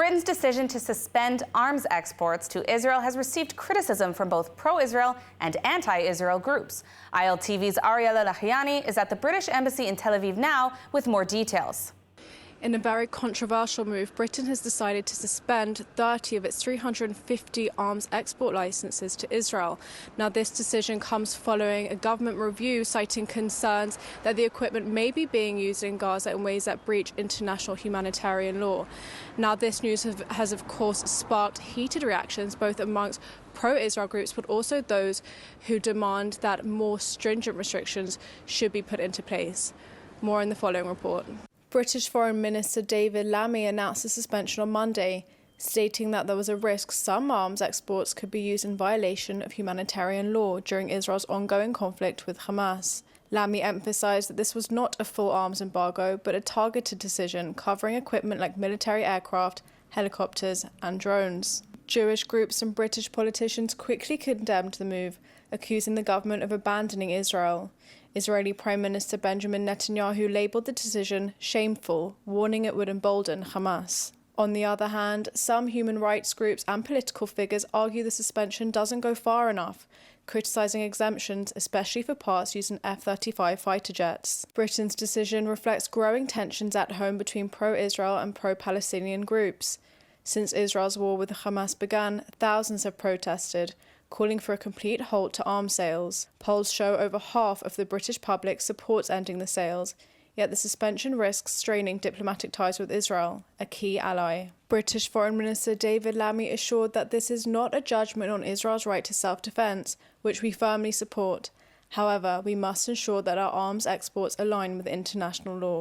Britain's decision to suspend arms exports to Israel has received criticism from both pro-Israel and anti-Israel groups. ILTV's Ariel Lahiani is at the British Embassy in Tel Aviv now with more details. In a very controversial move, Britain has decided to suspend 30 of its 350 arms export licenses to Israel. Now, this decision comes following a government review citing concerns that the equipment may be being used in Gaza in ways that breach international humanitarian law. Now, this news has of course sparked heated reactions both amongst pro-Israel groups but also those who demand that more stringent restrictions should be put into place. More in the following report. British Foreign Minister David Lammy announced the suspension on Monday, stating that there was a risk some arms exports could be used in violation of humanitarian law during Israel's ongoing conflict with Hamas. Lammy emphasised that this was not a full arms embargo, but a targeted decision covering equipment like military aircraft, helicopters and drones. Jewish groups and British politicians quickly condemned the move, accusing the government of abandoning Israel. Israeli Prime Minister Benjamin Netanyahu labelled the decision shameful, warning it would embolden Hamas. On the other hand, some human rights groups and political figures argue the suspension doesn't go far enough, criticising exemptions, especially for parts used in F-35 fighter jets. Britain's decision reflects growing tensions at home between pro-Israel and pro-Palestinian groups. Since Israel's war with Hamas began, thousands have protested, calling for a complete halt to arms sales. Polls show over half of the British public supports ending the sales, yet the suspension risks straining diplomatic ties with Israel, a key ally. British Foreign Minister David Lammy assured that this is not a judgment on Israel's right to self-defence, which we firmly support. However, we must ensure that our arms exports align with international law.